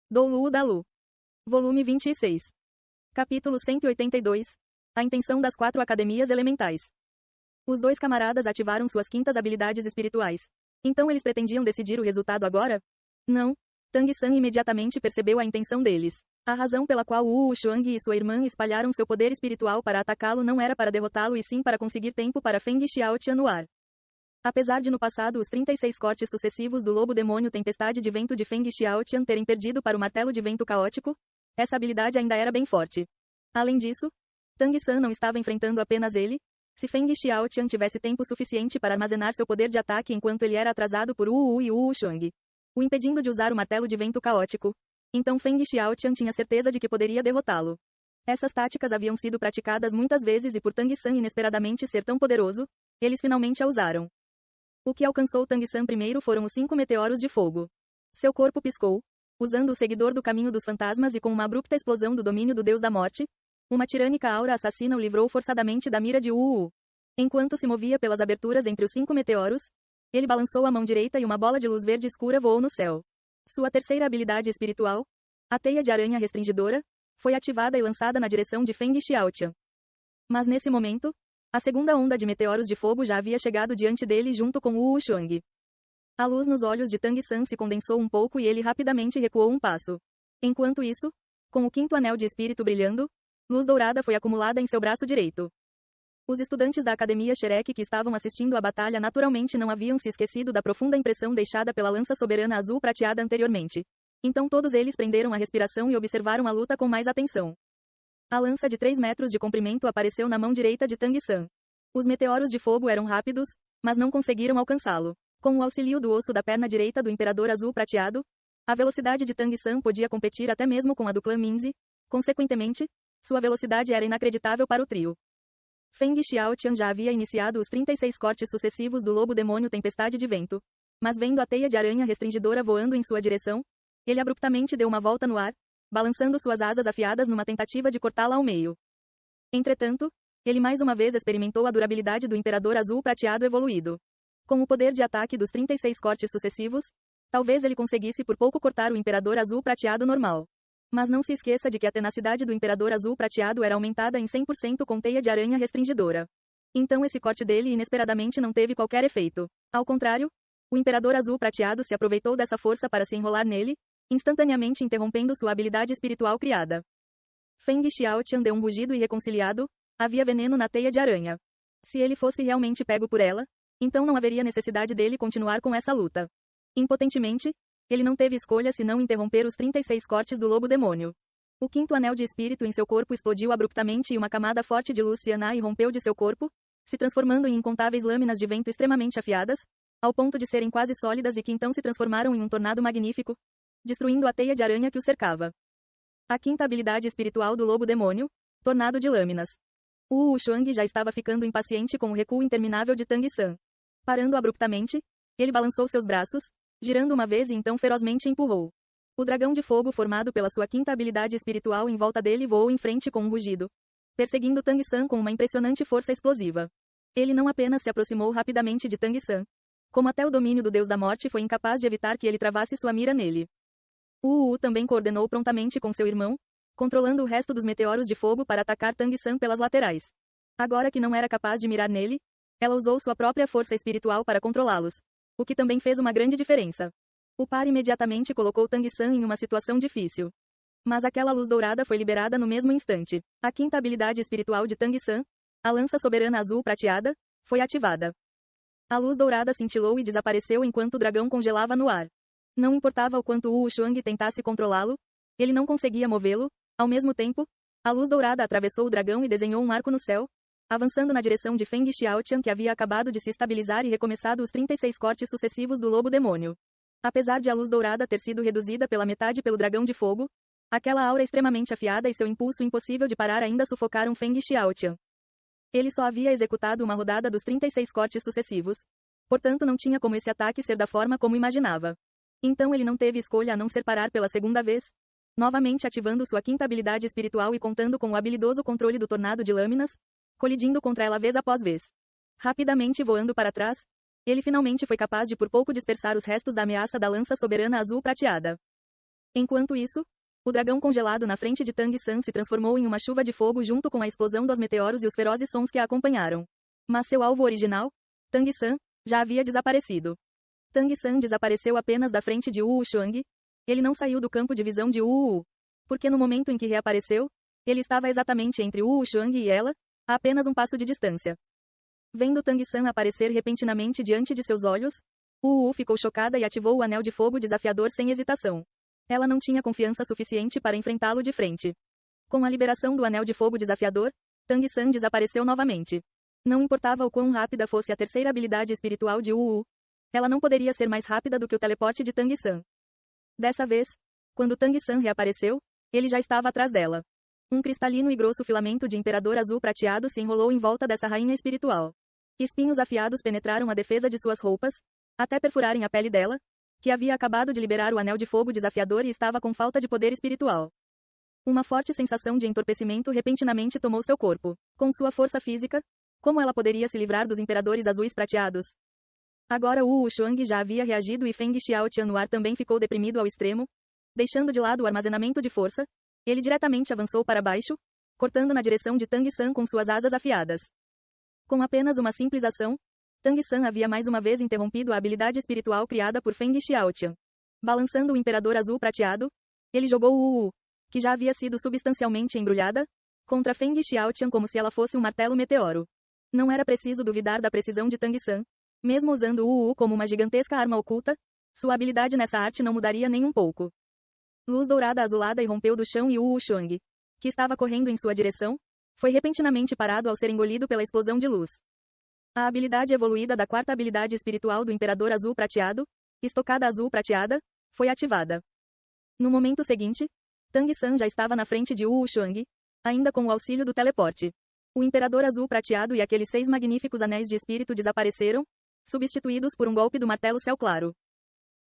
Do Lu da Lu. Volume 26. Capítulo 182. A intenção das 4 academias elementais. Os dois camaradas ativaram suas quintas habilidades espirituais. Então eles pretendiam decidir o resultado agora? Não. Tang San imediatamente percebeu a intenção deles. A razão pela qual Wu Shuang e sua irmã espalharam seu poder espiritual para atacá-lo não era para derrotá-lo e sim para conseguir tempo para Feng Xiaotian no ar. Apesar de no passado os 36 cortes sucessivos do lobo demônio tempestade de vento de Feng Xiaotian terem perdido para o martelo de vento caótico, essa habilidade ainda era bem forte. Além disso, Tang San não estava enfrentando apenas ele. Se Feng Xiaotian tivesse tempo suficiente para armazenar seu poder de ataque enquanto ele era atrasado por Wu e Wu Shuang, o impedindo de usar o martelo de vento caótico, então Feng Xiaotian tinha certeza de que poderia derrotá-lo. Essas táticas haviam sido praticadas muitas vezes e por Tang San inesperadamente ser tão poderoso, eles finalmente a usaram. O que alcançou Tang San primeiro foram os 5 meteoros de fogo. Seu corpo piscou, usando o seguidor do caminho dos fantasmas e com uma abrupta explosão do domínio do deus da morte, uma tirânica aura assassina o livrou forçadamente da mira de Wu. Enquanto se movia pelas aberturas entre os 5 meteoros, ele balançou a mão direita e uma bola de luz verde escura voou no céu. Sua terceira habilidade espiritual, a teia de aranha restringidora, foi ativada e lançada na direção de Feng Xiaotian. Mas nesse momento, a segunda onda de meteoros de fogo já havia chegado diante dele junto com Wu Shuang. A luz nos olhos de Tang San se condensou um pouco e ele rapidamente recuou um passo. Enquanto isso, com o quinto anel de espírito brilhando, luz dourada foi acumulada em seu braço direito. Os estudantes da Academia Shrek que estavam assistindo à batalha naturalmente não haviam se esquecido da profunda impressão deixada pela lança soberana azul prateada anteriormente. Então todos eles prenderam a respiração e observaram a luta com mais atenção. A lança de 3 metros de comprimento apareceu na mão direita de Tang San. Os meteoros de fogo eram rápidos, mas não conseguiram alcançá-lo. Com o auxílio do osso da perna direita do Imperador Azul Prateado, a velocidade de Tang San podia competir até mesmo com a do clã Minzi. Consequentemente, sua velocidade era inacreditável para o trio. Feng Xiaotian já havia iniciado os 36 cortes sucessivos do lobo demônio tempestade de vento. Mas vendo a teia de aranha restringidora voando em sua direção, ele abruptamente deu uma volta no ar, balançando suas asas afiadas numa tentativa de cortá-la ao meio. Entretanto, ele mais uma vez experimentou a durabilidade do Imperador Azul Prateado evoluído. Com o poder de ataque dos 36 cortes sucessivos, talvez ele conseguisse por pouco cortar o Imperador Azul Prateado normal. Mas não se esqueça de que a tenacidade do Imperador Azul Prateado era aumentada em 100% com teia de aranha restringidora. Então esse corte dele inesperadamente não teve qualquer efeito. Ao contrário, o Imperador Azul Prateado se aproveitou dessa força para se enrolar nele, instantaneamente interrompendo sua habilidade espiritual criada. Feng Xiaotian deu um rugido irreconciliado, havia veneno na teia de aranha. Se ele fosse realmente pego por ela, então não haveria necessidade dele continuar com essa luta. Impotentemente, ele não teve escolha senão interromper os 36 cortes do lobo demônio. O quinto anel de espírito em seu corpo explodiu abruptamente e uma camada forte de luz cianai rompeu de seu corpo, se transformando em incontáveis lâminas de vento extremamente afiadas, ao ponto de serem quase sólidas e que então se transformaram em um tornado magnífico, destruindo a teia de aranha que o cercava. A quinta habilidade espiritual do lobo demônio, tornado de lâminas. Wu Shuang já estava ficando impaciente com o recuo interminável de Tang San. Parando abruptamente, ele balançou seus braços, girando uma vez e então ferozmente empurrou. O dragão de fogo formado pela sua quinta habilidade espiritual em volta dele voou em frente com um rugido, perseguindo Tang San com uma impressionante força explosiva. Ele não apenas se aproximou rapidamente de Tang San, como até o domínio do deus da morte foi incapaz de evitar que ele travasse sua mira nele. Wu também coordenou prontamente com seu irmão, controlando o resto dos meteoros de fogo para atacar Tang San pelas laterais. Agora que não era capaz de mirar nele, ela usou sua própria força espiritual para controlá-los, o que também fez uma grande diferença. O par imediatamente colocou Tang San em uma situação difícil. Mas aquela luz dourada foi liberada no mesmo instante. A quinta habilidade espiritual de Tang San, a lança soberana azul prateada, foi ativada. A luz dourada cintilou e desapareceu enquanto o dragão congelava no ar. Não importava o quanto Wu Shuang tentasse controlá-lo, ele não conseguia movê-lo. Ao mesmo tempo, a luz dourada atravessou o dragão e desenhou um arco no céu, avançando na direção de Feng Xiaotian que havia acabado de se estabilizar e recomeçado os 36 cortes sucessivos do lobo demônio. Apesar de a luz dourada ter sido reduzida pela metade pelo dragão de fogo, aquela aura extremamente afiada e seu impulso impossível de parar ainda sufocaram Feng Xiaotian. Ele só havia executado uma rodada dos 36 cortes sucessivos, portanto não tinha como esse ataque ser da forma como imaginava. Então ele não teve escolha a não ser parar pela segunda vez, novamente ativando sua quinta habilidade espiritual e contando com o habilidoso controle do tornado de lâminas, colidindo contra ela vez após vez. Rapidamente voando para trás, ele finalmente foi capaz de por pouco dispersar os restos da ameaça da lança soberana azul prateada. Enquanto isso, o dragão congelado na frente de Tang San se transformou em uma chuva de fogo junto com a explosão dos meteoros e os ferozes sons que a acompanharam. Mas seu alvo original, Tang San, já havia desaparecido. Tang San desapareceu apenas da frente de Wu Shuang. Ele não saiu do campo de visão de Wu, porque no momento em que reapareceu, ele estava exatamente entre Wu Shuang e ela, a apenas um passo de distância. Vendo Tang San aparecer repentinamente diante de seus olhos, Wu ficou chocada e ativou o anel de fogo desafiador sem hesitação. Ela não tinha confiança suficiente para enfrentá-lo de frente. Com a liberação do anel de fogo desafiador, Tang San desapareceu novamente. Não importava o quão rápida fosse a terceira habilidade espiritual de Wu, ela não poderia ser mais rápida do que o teleporte de Tang San. Dessa vez, quando Tang San reapareceu, ele já estava atrás dela. Um cristalino e grosso filamento de imperador azul prateado se enrolou em volta dessa rainha espiritual. Espinhos afiados penetraram a defesa de suas roupas, até perfurarem a pele dela, que havia acabado de liberar o anel de fogo desafiador e estava com falta de poder espiritual. Uma forte sensação de entorpecimento repentinamente tomou seu corpo. Com sua força física, como ela poderia se livrar dos imperadores azuis prateados? Agora Wu Shuang já havia reagido e Feng Xiaotianuar também ficou deprimido ao extremo. Deixando de lado o armazenamento de força, ele diretamente avançou para baixo, cortando na direção de Tang San com suas asas afiadas. Com apenas uma simples ação, Tang San havia mais uma vez interrompido a habilidade espiritual criada por Feng Xiaotian. Balançando o imperador azul prateado, ele jogou Wu, que já havia sido substancialmente embrulhada, contra Feng Xiaotian como se ela fosse um martelo meteoro. Não era preciso duvidar da precisão de Tang San. Mesmo usando Wu como uma gigantesca arma oculta, sua habilidade nessa arte não mudaria nem um pouco. Luz dourada azulada irrompeu do chão e Wu Shuang, que estava correndo em sua direção, foi repentinamente parado ao ser engolido pela explosão de luz. A habilidade evoluída da quarta habilidade espiritual do Imperador Azul Prateado, Estocada Azul Prateada, foi ativada. No momento seguinte, Tang San já estava na frente de Wu Shuang, ainda com o auxílio do teleporte. O Imperador Azul Prateado e aqueles 6 magníficos anéis de espírito desapareceram, substituídos por um golpe do martelo céu claro.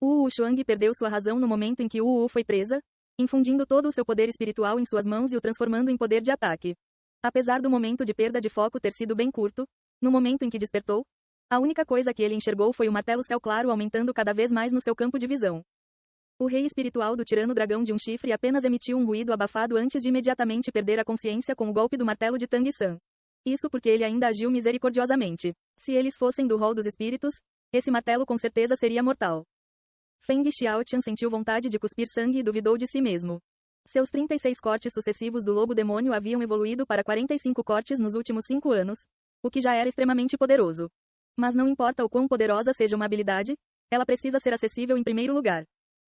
Wu Shuang perdeu sua razão no momento em que Wu foi presa, infundindo todo o seu poder espiritual em suas mãos e o transformando em poder de ataque. Apesar do momento de perda de foco ter sido bem curto, no momento em que despertou, a única coisa que ele enxergou foi o martelo céu claro aumentando cada vez mais no seu campo de visão. O rei espiritual do tirano dragão de um chifre apenas emitiu um ruído abafado antes de imediatamente perder a consciência com o golpe do martelo de Tang San. Isso porque ele ainda agiu misericordiosamente. Se eles fossem do rol dos espíritos, esse martelo com certeza seria mortal. Feng Xiaotian sentiu vontade de cuspir sangue e duvidou de si mesmo. Seus 36 cortes sucessivos do lobo demônio haviam evoluído para 45 cortes nos últimos 5 anos, o que já era extremamente poderoso. Mas não importa o quão poderosa seja uma habilidade, ela precisa ser acessível em primeiro lugar.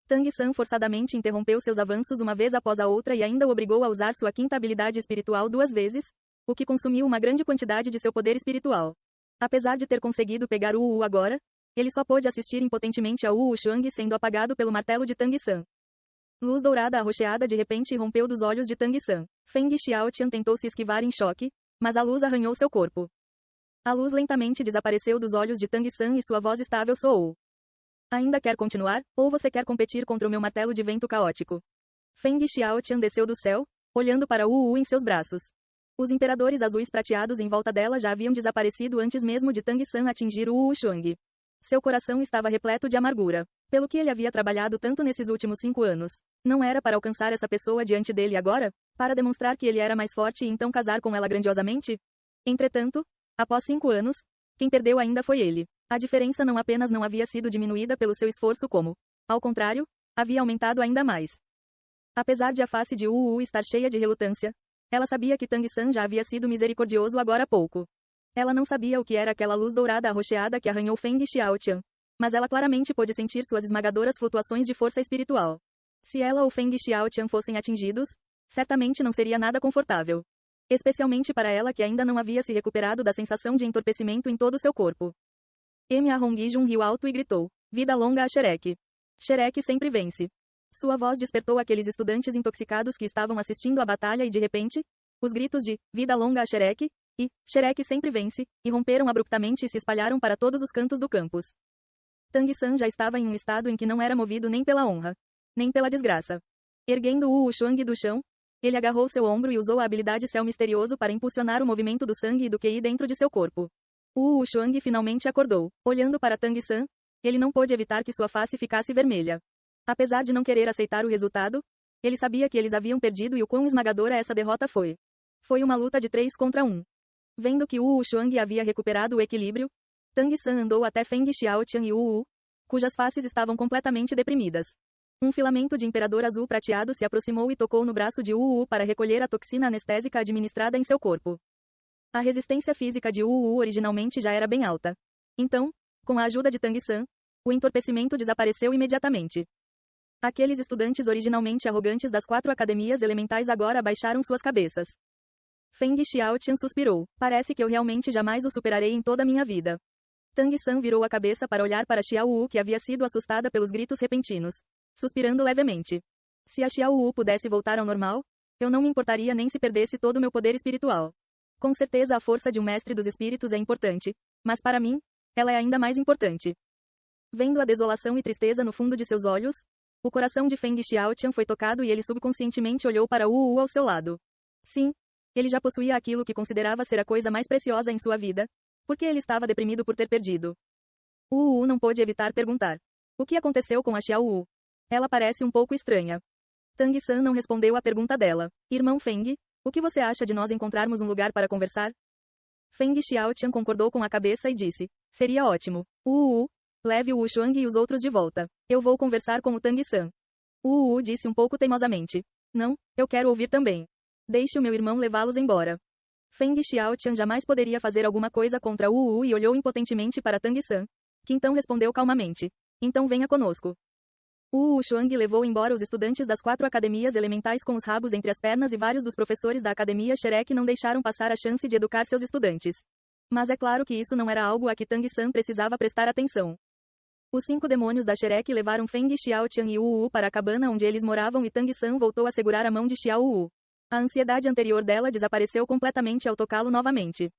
Tang San forçadamente interrompeu seus avanços uma vez após a outra e ainda o obrigou a usar sua quinta habilidade espiritual 2 vezes, o que consumiu uma grande quantidade de seu poder espiritual. Apesar de ter conseguido pegar o Wu agora, ele só pôde assistir impotentemente a Wu Shuang sendo apagado pelo martelo de Tang San. Luz dourada arroxeada de repente irrompeu dos olhos de Tang San. Feng Xiaotian tentou se esquivar em choque, mas a luz arranhou seu corpo. A luz lentamente desapareceu dos olhos de Tang San e sua voz estável soou. Ainda quer continuar, ou você quer competir contra o meu martelo de vento caótico? Feng Xiaotian desceu do céu, olhando para Wu em seus braços. Os imperadores azuis prateados em volta dela já haviam desaparecido antes mesmo de Tang San atingir o Wu Shuang. Seu coração estava repleto de amargura. Pelo que ele havia trabalhado tanto nesses últimos 5 anos. Não era para alcançar essa pessoa diante dele agora? Para demonstrar que ele era mais forte e então casar com ela grandiosamente? Entretanto, após 5 anos, quem perdeu ainda foi ele. A diferença não apenas não havia sido diminuída pelo seu esforço como, ao contrário, havia aumentado ainda mais. Apesar de a face de Wu estar cheia de relutância, ela sabia que Tang San já havia sido misericordioso agora há pouco. Ela não sabia o que era aquela luz dourada arroxeada que arranhou Feng Xiaotian, mas ela claramente pôde sentir suas esmagadoras flutuações de força espiritual. Se ela ou Feng Xiaotian fossem atingidos, certamente não seria nada confortável. Especialmente para ela que ainda não havia se recuperado da sensação de entorpecimento em todo seu corpo. Mia Hongijun riu alto e gritou: "Vida longa a Shrek! Shrek sempre vence!" Sua voz despertou aqueles estudantes intoxicados que estavam assistindo à batalha e de repente, os gritos de "Vida longa a Shrek!" e "Shrek sempre vence!" irromperam abruptamente e se espalharam para todos os cantos do campus. Tang San já estava em um estado em que não era movido nem pela honra, nem pela desgraça. Erguendo Wu Shuang do chão, ele agarrou seu ombro e usou a habilidade Céu Misterioso para impulsionar o movimento do sangue e do QI dentro de seu corpo. Wu Shuang finalmente acordou. Olhando para Tang San, ele não pôde evitar que sua face ficasse vermelha. Apesar de não querer aceitar o resultado, ele sabia que eles haviam perdido e o quão esmagadora essa derrota foi. Foi uma luta de 3 contra 1. Vendo que Wu Shuang havia recuperado o equilíbrio, Tang San andou até Feng Xiaotian e Wu, cujas faces estavam completamente deprimidas. Um filamento de imperador azul prateado se aproximou e tocou no braço de Wu para recolher a toxina anestésica administrada em seu corpo. A resistência física de Wu originalmente já era bem alta. Então, com a ajuda de Tang San, o entorpecimento desapareceu imediatamente. Aqueles estudantes originalmente arrogantes das 4 academias elementais agora abaixaram suas cabeças. Feng Xiaotian suspirou. Parece que eu realmente jamais o superarei em toda a minha vida. Tang San virou a cabeça para olhar para Xiao Wu, que havia sido assustada pelos gritos repentinos, suspirando levemente. Se a Xiao Wu pudesse voltar ao normal, eu não me importaria nem se perdesse todo o meu poder espiritual. Com certeza a força de um mestre dos espíritos é importante, mas para mim, ela é ainda mais importante. Vendo a desolação e tristeza no fundo de seus olhos, o coração de Feng Xiaotian foi tocado e ele subconscientemente olhou para Wu ao seu lado. Sim, ele já possuía aquilo que considerava ser a coisa mais preciosa em sua vida, porque ele estava deprimido por ter perdido. Wu não pôde evitar perguntar: o que aconteceu com a Xiao Wu? Ela parece um pouco estranha. Tang San não respondeu à pergunta dela. Irmão Feng, o que você acha de nós encontrarmos um lugar para conversar? Feng Xiaotian concordou com a cabeça e disse: seria ótimo. Leve o Wu Shuang e os outros de volta. Eu vou conversar com o Tang San. Wu disse um pouco teimosamente. Não, eu quero ouvir também. Deixe o meu irmão levá-los embora. Feng Xiaotian jamais poderia fazer alguma coisa contra Wu e olhou impotentemente para Tang San, que então respondeu calmamente. Então venha conosco. Wu Shuang levou embora os estudantes das 4 academias elementais com os rabos entre as pernas e vários dos professores da academia Shrek não deixaram passar a chance de educar seus estudantes. Mas é claro que isso não era algo a que Tang San precisava prestar atenção. Os 5 demônios da Shrek levaram Feng Xiaotian e Wu para a cabana onde eles moravam e Tang San voltou a segurar a mão de Xiao Wu. A ansiedade anterior dela desapareceu completamente ao tocá-lo novamente.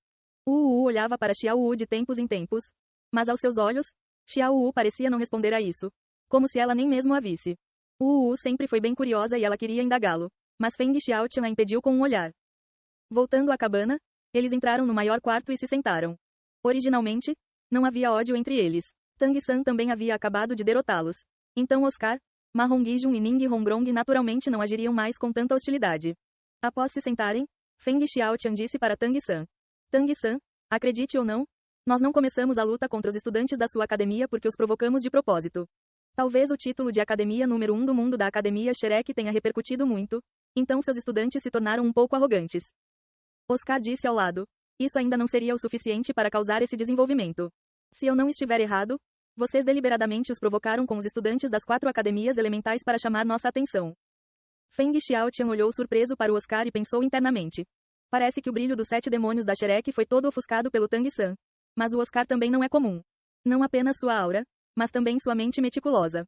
Wu olhava para Xiao Wu de tempos em tempos, mas aos seus olhos, Xiao Wu parecia não responder a isso, como se ela nem mesmo a visse. Wu sempre foi bem curiosa e ela queria indagá-lo, mas Feng Xiaotian a impediu com um olhar. Voltando à cabana, eles entraram no maior quarto e se sentaram. Originalmente, não havia ódio entre eles. Tang San também havia acabado de derrotá-los. Então Oscar, Ma Hongijun e Ning Hongrong naturalmente não agiriam mais com tanta hostilidade. Após se sentarem, Feng Xiaotian disse para Tang San: Tang San, acredite ou não, nós não começamos a luta contra os estudantes da sua academia porque os provocamos de propósito. Talvez o título de academia número 1 do mundo da academia Shrek tenha repercutido muito, então seus estudantes se tornaram um pouco arrogantes. Oscar disse ao lado: isso ainda não seria o suficiente para causar esse desenvolvimento. Se eu não estiver errado, vocês deliberadamente os provocaram com os estudantes das 4 academias elementais para chamar nossa atenção. Feng Xiaotian olhou surpreso para o Oscar e pensou internamente. Parece que o brilho dos 7 demônios da Shrek foi todo ofuscado pelo Tang San. Mas o Oscar também não é comum. Não apenas sua aura, mas também sua mente meticulosa.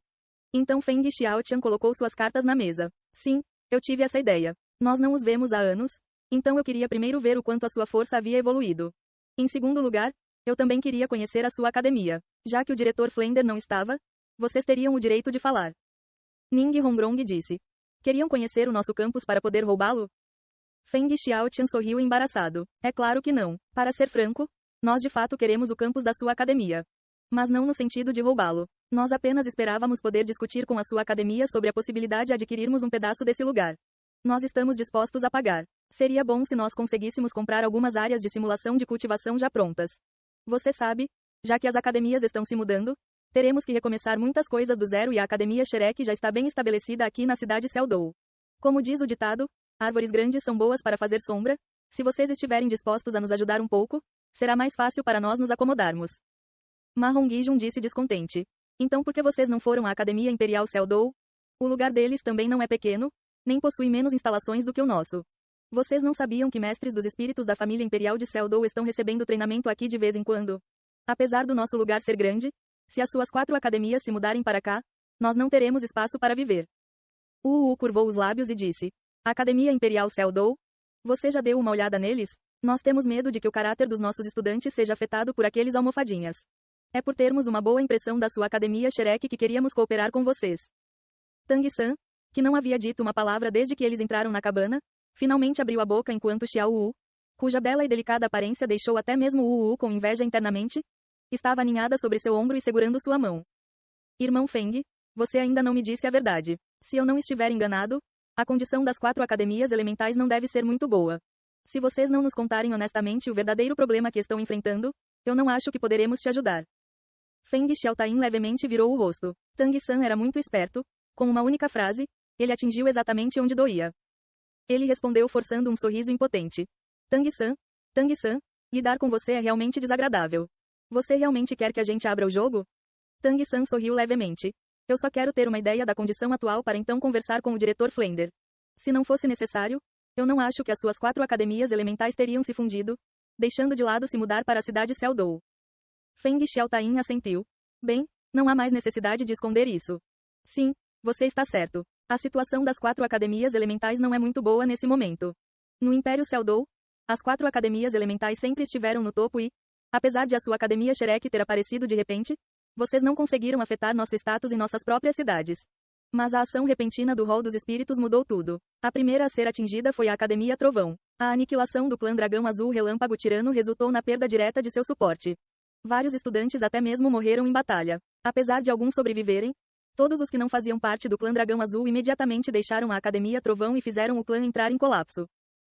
Então Feng Xiaotian colocou suas cartas na mesa. Sim, eu tive essa ideia. Nós não os vemos há anos, então eu queria primeiro ver o quanto a sua força havia evoluído. Em segundo lugar, eu também queria conhecer a sua academia. Já que o diretor Flender não estava, vocês teriam o direito de falar. Ning Hongrong disse. Queriam conhecer o nosso campus para poder roubá-lo? Feng Xiaotian sorriu embaraçado. É claro que não. Para ser franco, nós de fato queremos o campus da sua academia. Mas não no sentido de roubá-lo. Nós apenas esperávamos poder discutir com a sua academia sobre a possibilidade de adquirirmos um pedaço desse lugar. Nós estamos dispostos a pagar. Seria bom se nós conseguíssemos comprar algumas áreas de simulação de cultivação já prontas. Você sabe, já que as academias estão se mudando, teremos que recomeçar muitas coisas do zero e a academia Shrek já está bem estabelecida aqui na cidade Seldou. Como diz o ditado, árvores grandes são boas para fazer sombra. Se vocês estiverem dispostos a nos ajudar um pouco, será mais fácil para nós nos acomodarmos. Ma Hongijun disse descontente. Então por que vocês não foram à Academia Imperial Seldou? O lugar deles também não é pequeno, nem possui menos instalações do que o nosso. Vocês não sabiam que mestres dos espíritos da família imperial de Seldou estão recebendo treinamento aqui de vez em quando? Apesar do nosso lugar ser grande, se as suas 4 academias se mudarem para cá, nós não teremos espaço para viver. Wu curvou os lábios e disse: Academia Imperial Seldou? Você já deu uma olhada neles? Nós temos medo de que o caráter dos nossos estudantes seja afetado por aqueles almofadinhas. É por termos uma boa impressão da sua academia Shrek que queríamos cooperar com vocês. Tang San, que não havia dito uma palavra desde que eles entraram na cabana, finalmente abriu a boca enquanto Xiao Wu, cuja bela e delicada aparência deixou até mesmo Wu com inveja internamente, estava aninhada sobre seu ombro e segurando sua mão. Irmão Feng, Você ainda não me disse a verdade. Se eu não estiver enganado, a condição das 4 academias elementais não deve ser muito boa. Se vocês não nos contarem honestamente o verdadeiro problema que estão enfrentando, eu não acho que poderemos te ajudar. Feng Xiaotain levemente virou o rosto. Tang San era muito esperto. Com uma única frase, ele atingiu exatamente onde doía. Ele respondeu forçando um sorriso impotente. Tang San, lidar com você é realmente desagradável. Você realmente quer que a gente abra o jogo? Tang San sorriu levemente. Eu só quero ter uma ideia da condição atual para então conversar com o diretor Flender. Se não fosse necessário, eu não acho que as suas 4 academias elementais teriam se fundido, deixando de lado se mudar para a cidade Celdou. Feng Xiaotain assentiu. Bem, não há mais necessidade de esconder isso. Sim, você está certo. A situação das 4 academias elementais não é muito boa nesse momento. No Império Celdou, as 4 academias elementais sempre estiveram no topo e, apesar de a sua academia Shrek ter aparecido de repente, vocês não conseguiram afetar nosso status em nossas próprias cidades. Mas a ação repentina do Hall dos Espíritos mudou tudo. A primeira a ser atingida foi a Academia Trovão. A aniquilação do clã Dragão Azul Relâmpago Tirano resultou na perda direta de seu suporte. Vários estudantes até mesmo morreram em batalha. Apesar de alguns sobreviverem, todos os que não faziam parte do clã Dragão Azul imediatamente deixaram a Academia Trovão e fizeram o clã entrar em colapso.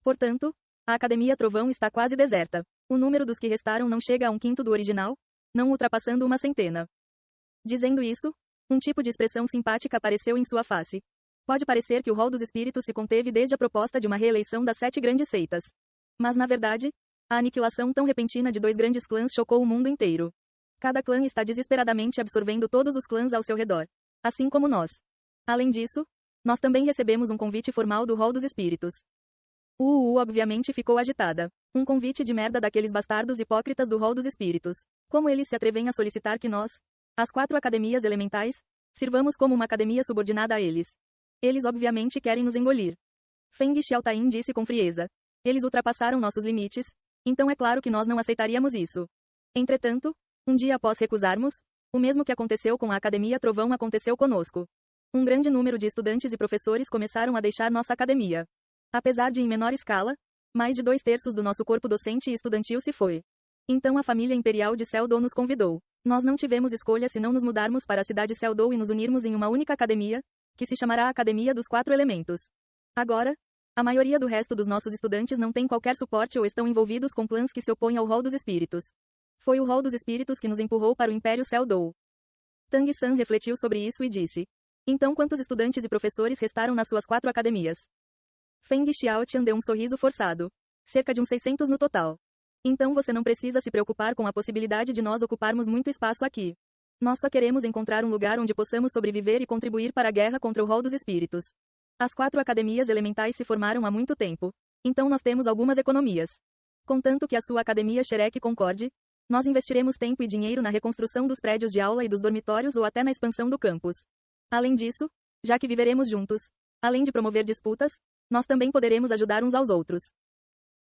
Portanto, a Academia Trovão está quase deserta. O número dos que restaram não chega a 1/5 do original, não ultrapassando uma centena. Dizendo isso, um tipo de expressão simpática apareceu em sua face. Pode parecer que o Hall dos Espíritos se conteve desde a proposta de uma reeleição das 7 grandes seitas. Mas na verdade, a aniquilação tão repentina de 2 grandes clãs chocou o mundo inteiro. Cada clã está desesperadamente absorvendo todos os clãs ao seu redor. Assim como nós. Além disso, nós também recebemos um convite formal do Hall dos Espíritos. Obviamente ficou agitada. Um convite de merda daqueles bastardos hipócritas do Hall dos Espíritos. Como eles se atrevem a solicitar que nós, as 4 academias elementais, sirvamos como uma academia subordinada a eles. Eles obviamente querem nos engolir. Feng Xiaotain disse com frieza. Eles ultrapassaram nossos limites, então é claro que nós não aceitaríamos isso. Entretanto, um dia após recusarmos, o mesmo que aconteceu com a Academia Trovão aconteceu conosco. Um grande número de estudantes e professores começaram a deixar nossa academia. Apesar de em menor escala, mais de 2/3 do nosso corpo docente e estudantil se foi. Então a família imperial de Celdou nos convidou. Nós não tivemos escolha senão nos mudarmos para a cidade Celdou e nos unirmos em uma única academia, que se chamará Academia dos 4 Elementos. Agora, a maioria do resto dos nossos estudantes não tem qualquer suporte ou estão envolvidos com clãs que se opõem ao Hall dos Espíritos. Foi o Hall dos Espíritos que nos empurrou para o Império Celdou. Tang San refletiu sobre isso e disse. Então quantos estudantes e professores restaram nas suas 4 academias? Feng Xiaotian deu um sorriso forçado. Cerca de uns 600 no total. Então você não precisa se preocupar com a possibilidade de nós ocuparmos muito espaço aqui. Nós só queremos encontrar um lugar onde possamos sobreviver e contribuir para a guerra contra o Hall dos Espíritos. As 4 academias elementais se formaram há muito tempo. Então nós temos algumas economias. Contanto que a sua academia Shrek concorde, nós investiremos tempo e dinheiro na reconstrução dos prédios de aula e dos dormitórios ou até na expansão do campus. Além disso, já que viveremos juntos, além de promover disputas, nós também poderemos ajudar uns aos outros.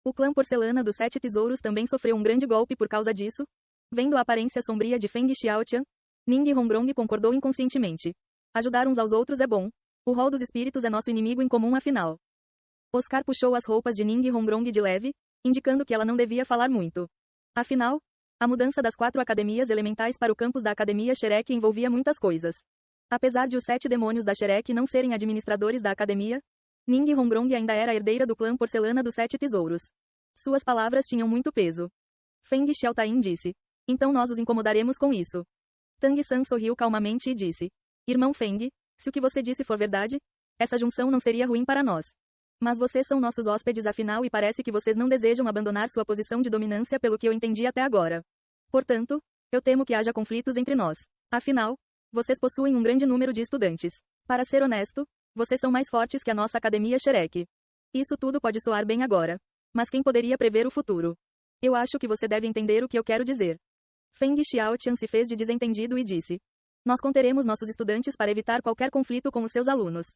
O clã Porcelana dos 7 Tesouros também sofreu um grande golpe por causa disso. Vendo a aparência sombria de Feng Xiaotian, Ning Hongrong concordou inconscientemente. Ajudar uns aos outros é bom. O Hall dos Espíritos é nosso inimigo em comum afinal. Oscar puxou as roupas de Ning Hongrong de leve, indicando que ela não devia falar muito. Afinal, a mudança das 4 academias elementais para o campus da Academia Shrek envolvia muitas coisas. Apesar de os 7 demônios da Shrek não serem administradores da academia, Ning Hongrong ainda era a herdeira do clã Porcelana dos 7 Tesouros. Suas palavras tinham muito peso. Feng Xiaotain disse. Então nós os incomodaremos com isso. Tang San sorriu calmamente e disse. Irmão Feng, se o que você disse for verdade, essa junção não seria ruim para nós. Mas vocês são nossos hóspedes afinal e parece que vocês não desejam abandonar sua posição de dominância pelo que eu entendi até agora. Portanto, eu temo que haja conflitos entre nós. Afinal, vocês possuem um grande número de estudantes. Para ser honesto, vocês são mais fortes que a nossa academia Shrek. Isso tudo pode soar bem agora. Mas quem poderia prever o futuro? Eu acho que você deve entender o que eu quero dizer. Feng Xiaotian se fez de desentendido e disse. Nós conteremos nossos estudantes para evitar qualquer conflito com os seus alunos.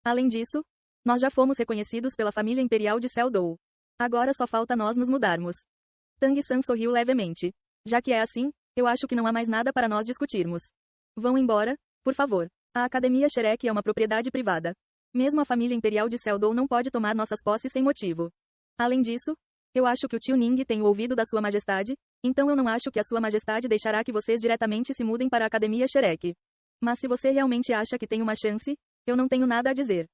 Além disso, nós já fomos reconhecidos pela família imperial de Celdou. Agora só falta nós nos mudarmos. Tang San sorriu levemente. Já que é assim, eu acho que não há mais nada para nós discutirmos. Vão embora, por favor. A Academia Shrek é uma propriedade privada. Mesmo a família imperial de Celdou não pode tomar nossas posses sem motivo. Além disso, eu acho que o tio Ning tem o ouvido da sua majestade, então eu não acho que a sua majestade deixará que vocês diretamente se mudem para a Academia Shrek. Mas se você realmente acha que tem uma chance, eu não tenho nada a dizer.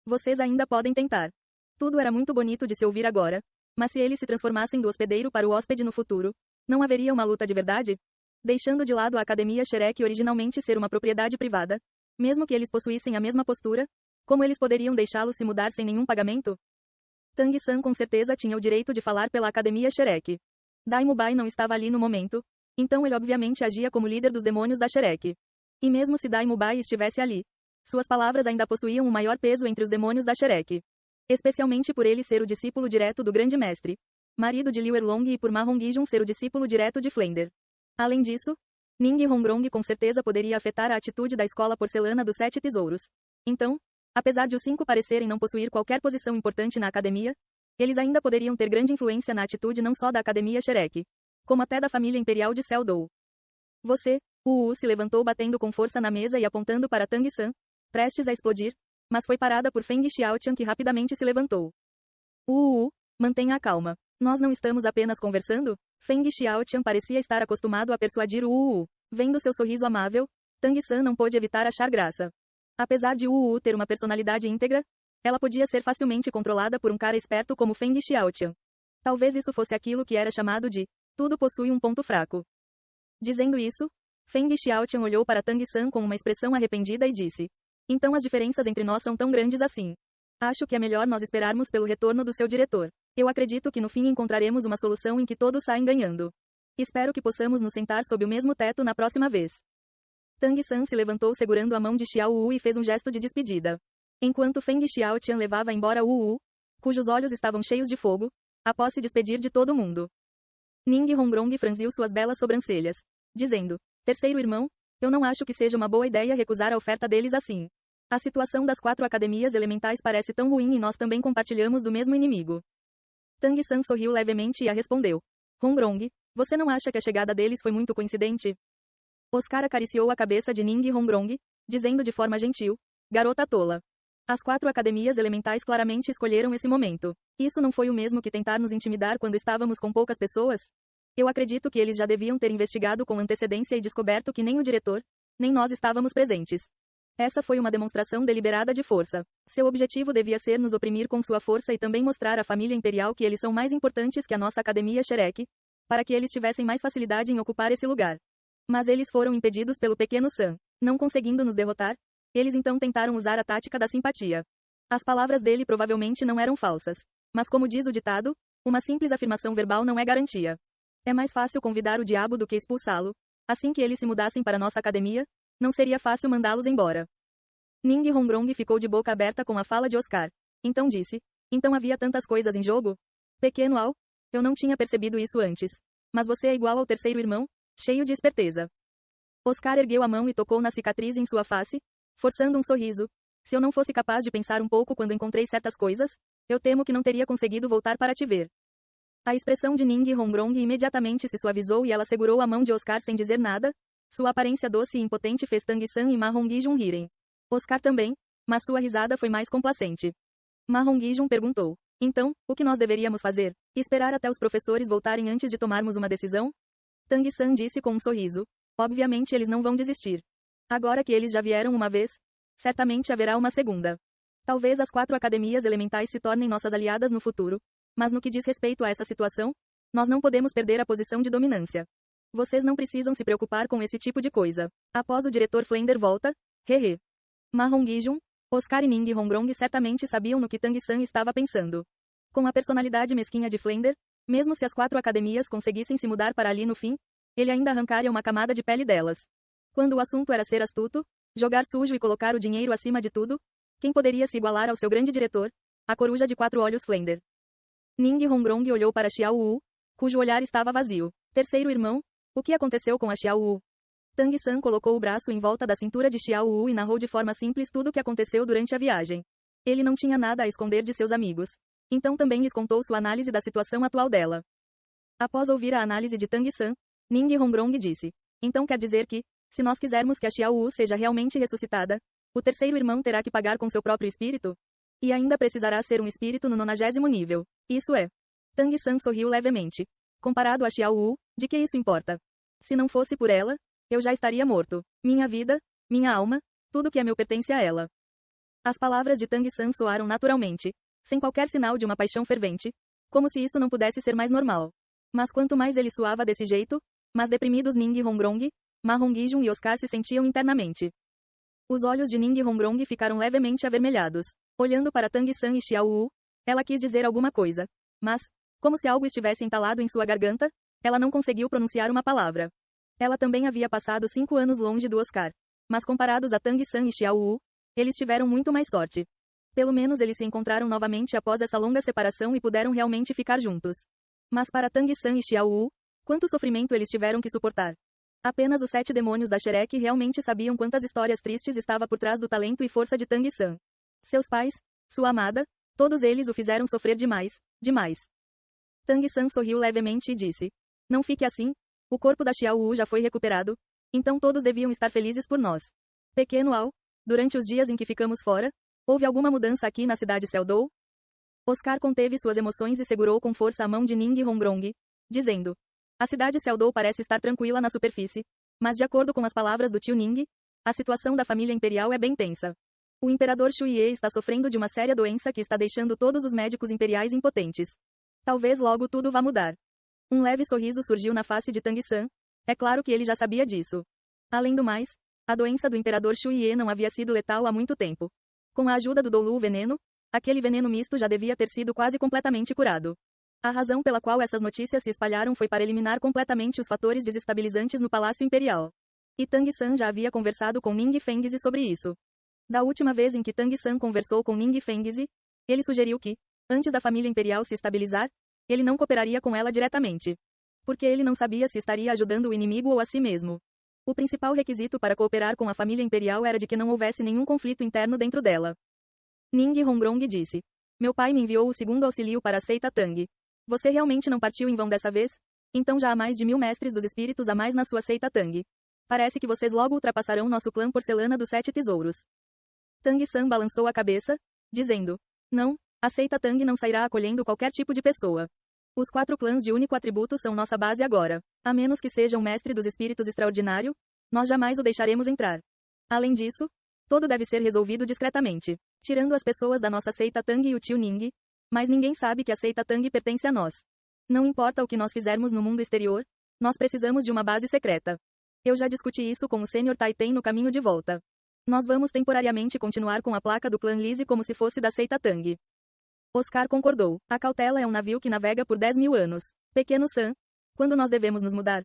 Vocês ainda podem tentar. Tudo era muito bonito de se ouvir agora, mas se eles se transformassem do hospedeiro para o hóspede no futuro, não haveria uma luta de verdade? Deixando de lado a Academia Shrek originalmente ser uma propriedade privada, mesmo que eles possuíssem a mesma postura, como eles poderiam deixá-los se mudar sem nenhum pagamento? Tang-san com certeza tinha o direito de falar pela Academia Shrek. Daimubai não estava ali no momento, então ele obviamente agia como líder dos demônios da Shrek. E mesmo se Daimubai estivesse ali, suas palavras ainda possuíam um maior peso entre os demônios da Shrek. Especialmente por ele ser o discípulo direto do Grande Mestre, marido de Liu Erlong, e por Ma Hongijun ser o discípulo direto de Flender. Além disso, Ning Hongrong com certeza poderia afetar a atitude da escola porcelana dos Sete Tesouros. Então, apesar de os 5 parecerem não possuir qualquer posição importante na academia, eles ainda poderiam ter grande influência na atitude não só da Academia Shrek, como até da família imperial de Seldou. Você, Wu se levantou batendo com força na mesa e apontando para Tang-san, prestes a explodir, mas foi parada por Feng Xiaotian que rapidamente se levantou. Mantenha a calma. Nós não estamos apenas conversando? Feng Xiaotian parecia estar acostumado a persuadir o Vendo seu sorriso amável, Tang-san não pôde evitar achar graça. Apesar de ter uma personalidade íntegra, ela podia ser facilmente controlada por um cara esperto como Feng Xiaotian. Talvez isso fosse aquilo que era chamado de tudo possui um ponto fraco. Dizendo isso, Feng Xiaotian olhou para Tang-san com uma expressão arrependida e disse: então as diferenças entre nós são tão grandes assim. Acho que é melhor nós esperarmos pelo retorno do seu diretor. Eu acredito que no fim encontraremos uma solução em que todos saem ganhando. Espero que possamos nos sentar sob o mesmo teto na próxima vez. Tang-san se levantou segurando a mão de Xiao Wu e fez um gesto de despedida. Enquanto Feng Xiaotian levava embora Wu, cujos olhos estavam cheios de fogo, após se despedir de todo mundo. Ning Hongrong franziu suas belas sobrancelhas, dizendo: terceiro irmão, eu não acho que seja uma boa ideia recusar a oferta deles assim. A situação das 4 academias elementais parece tão ruim e nós também compartilhamos do mesmo inimigo. Tang-san sorriu levemente e a respondeu: Hongrong, você não acha que a chegada deles foi muito coincidente? Oscar acariciou a cabeça de Ning Hongrong, dizendo de forma gentil: garota tola. As 4 academias elementais claramente escolheram esse momento. Isso não foi o mesmo que tentar nos intimidar quando estávamos com poucas pessoas? Eu acredito que eles já deviam ter investigado com antecedência e descoberto que nem o diretor, nem nós estávamos presentes. Essa foi uma demonstração deliberada de força. Seu objetivo devia ser nos oprimir com sua força e também mostrar à família imperial que eles são mais importantes que a nossa Academia Shrek, para que eles tivessem mais facilidade em ocupar esse lugar. Mas eles foram impedidos pelo pequeno Sam. Não conseguindo nos derrotar, eles então tentaram usar a tática da simpatia. As palavras dele provavelmente não eram falsas. Mas como diz o ditado, uma simples afirmação verbal não é garantia. É mais fácil convidar o diabo do que expulsá-lo. Assim que eles se mudassem para nossa academia, não seria fácil mandá-los embora. Ning Hongrong ficou de boca aberta com a fala de Oscar. Então disse: então havia tantas coisas em jogo? Pequeno Al, eu não tinha percebido isso antes. Mas você é igual ao terceiro irmão, cheio de esperteza. Oscar ergueu a mão e tocou na cicatriz em sua face, forçando um sorriso. Se eu não fosse capaz de pensar um pouco quando encontrei certas coisas, eu temo que não teria conseguido voltar para te ver. A expressão de Ning Hongrong imediatamente se suavizou e ela segurou a mão de Oscar sem dizer nada. Sua aparência doce e impotente fez Tang-san e Ma Hongijun rirem. Oscar também, mas sua risada foi mais complacente. Ma Hongijun perguntou: então, o que nós deveríamos fazer? Esperar até os professores voltarem antes de tomarmos uma decisão? Tang-san disse com um sorriso: obviamente eles não vão desistir. Agora que eles já vieram uma vez, certamente haverá uma segunda. Talvez as 4 academias elementais se tornem nossas aliadas no futuro. Mas no que diz respeito a essa situação, nós não podemos perder a posição de dominância. Vocês não precisam se preocupar com esse tipo de coisa. Após o diretor Flender volta, hehe. Ma Hongijun, Oscar e Ning Hongrong certamente sabiam no que Tang-san estava pensando. Com a personalidade mesquinha de Flender, mesmo se as 4 academias conseguissem se mudar para ali no fim, ele ainda arrancaria uma camada de pele delas. Quando o assunto era ser astuto, jogar sujo e colocar o dinheiro acima de tudo, quem poderia se igualar ao seu grande diretor, a coruja de 4 olhos Flender? Ning Hongrong olhou para Xiao Wu, cujo olhar estava vazio. Terceiro irmão, o que aconteceu com a Xiao Wu? Tang-san colocou o braço em volta da cintura de Xiao Wu e narrou de forma simples tudo o que aconteceu durante a viagem. Ele não tinha nada a esconder de seus amigos. Então também lhes contou sua análise da situação atual dela. Após ouvir a análise de Tang-san, Ning Hongrong disse: então quer dizer que, se nós quisermos que a Xiao Wu seja realmente ressuscitada, o terceiro irmão terá que pagar com seu próprio espírito? E ainda precisará ser um espírito no 90º nível. Isso é. Tang-san sorriu levemente. Comparado a Xiao Wu, de que isso importa? Se não fosse por ela, eu já estaria morto. Minha vida, Minha alma, tudo que é meu pertence a ela. As palavras de Tang San soaram naturalmente, sem qualquer sinal de uma paixão fervente, como se isso não pudesse ser mais normal. Mas quanto mais ele soava desse jeito, mais deprimidos Ning Hongrong, Ma Hongjun e Oscar se sentiam internamente. Os olhos de Ning Hongrong ficaram levemente avermelhados. Olhando para Tang San e Xiao Wu, ela quis dizer alguma coisa. Mas, como se algo estivesse entalado em sua garganta, ela não conseguiu pronunciar uma palavra. Ela também havia passado 5 anos longe do Oscar. Mas comparados a Tang San e Xiao Wu, eles tiveram muito mais sorte. Pelo menos eles se encontraram novamente após essa longa separação e puderam realmente ficar juntos. Mas para Tang San e Xiao Wu, quanto sofrimento eles tiveram que suportar. Apenas os 7 demônios da Shrek realmente sabiam quantas histórias tristes estava por trás do talento e força de Tang San. Seus pais, sua amada, todos eles o fizeram sofrer demais, demais. Tang San sorriu levemente e disse: Não fique assim, o corpo da Xiao Wu já foi recuperado, então todos deviam estar felizes por nós. Pequeno Ao, durante os dias em que ficamos fora, houve alguma mudança aqui na cidade Seldou? Oscar conteve suas emoções e segurou com força a mão de Ning Hongrong, dizendo: A cidade Seldou parece estar tranquila na superfície, mas de acordo com as palavras do tio Ning, a situação da família imperial é bem tensa. O imperador Shuye está sofrendo de uma séria doença que está deixando todos os médicos imperiais impotentes. Talvez logo tudo vá mudar. Um leve sorriso surgiu na face de Tang San. É claro que ele já sabia disso. Além do mais, a doença do imperador Shuye não havia sido letal há muito tempo. Com a ajuda do Dolu veneno, aquele veneno misto já devia ter sido quase completamente curado. A razão pela qual essas notícias se espalharam foi para eliminar completamente os fatores desestabilizantes no Palácio Imperial. E Tang San já havia conversado com Ning Fengzi sobre isso. Da última vez em que Tang San conversou com Ning Fengzi, ele sugeriu que, antes da família imperial se estabilizar, ele não cooperaria com ela diretamente. Porque ele não sabia se estaria ajudando o inimigo ou a si mesmo. O principal requisito para cooperar com a família imperial era de que não houvesse nenhum conflito interno dentro dela. Ning Hongrong disse: Meu pai me enviou o segundo auxílio para a seita Tang. Você realmente não partiu em vão dessa vez? Então já há mais de 1000 mestres dos espíritos a mais na sua seita Tang. Parece que vocês logo ultrapassarão nosso clã porcelana dos 7 tesouros. Tang San balançou a cabeça, dizendo: Não, a seita Tang não sairá acolhendo qualquer tipo de pessoa. Os 4 clãs de único atributo são nossa base agora. A menos que seja um mestre dos espíritos extraordinário, nós jamais o deixaremos entrar. Além disso, todo deve ser resolvido discretamente, tirando as pessoas da nossa seita Tang e o tio Ning, mas ninguém sabe que a seita Tang pertence a nós. Não importa o que nós fizermos no mundo exterior, nós precisamos de uma base secreta. Eu já discuti isso com o Sr. Taiten no caminho de volta. Nós vamos temporariamente continuar com a placa do clã Lise como se fosse da seita Tang. Oscar concordou. A cautela é um navio que navega por 10.000 anos. Pequeno San, quando nós devemos nos mudar?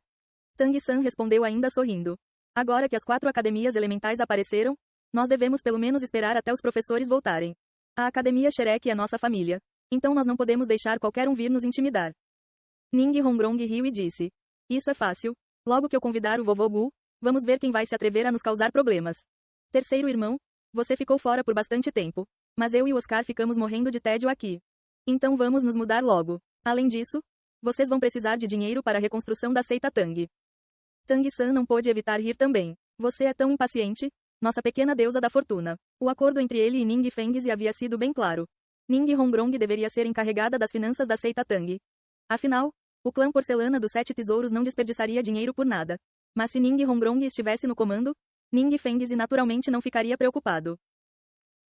Tang San respondeu ainda sorrindo. Agora que as 4 academias elementais apareceram, nós devemos pelo menos esperar até os professores voltarem. A Academia Shrek é nossa família. Então nós não podemos deixar qualquer um vir nos intimidar. Ning Hongrong riu e disse: Isso é fácil. Logo que eu convidar o vovô Gu, vamos ver quem vai se atrever a nos causar problemas. Terceiro irmão, você ficou fora por bastante tempo. Mas eu e o Oscar ficamos morrendo de tédio aqui. Então vamos nos mudar logo. Além disso, vocês vão precisar de dinheiro para a reconstrução da seita Tang. Tang San não pôde evitar rir também. Você é tão impaciente, nossa pequena deusa da fortuna. O acordo entre ele e Ning Fengzi havia sido bem claro. Ning Hongrong deveria ser encarregada das finanças da seita Tang. Afinal, o clã porcelana dos 7 tesouros não desperdiçaria dinheiro por nada. Mas se Ning Hongrong estivesse no comando, Ning Fengzi naturalmente não ficaria preocupado.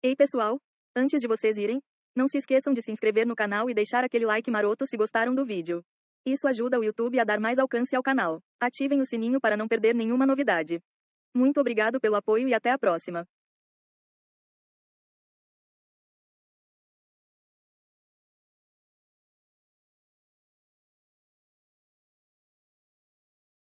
Ei pessoal, antes de vocês irem, não se esqueçam de se inscrever no canal e deixar aquele like maroto se gostaram do vídeo. Isso ajuda o YouTube a dar mais alcance ao canal. Ativem o sininho para não perder nenhuma novidade. Muito obrigado pelo apoio e até a próxima.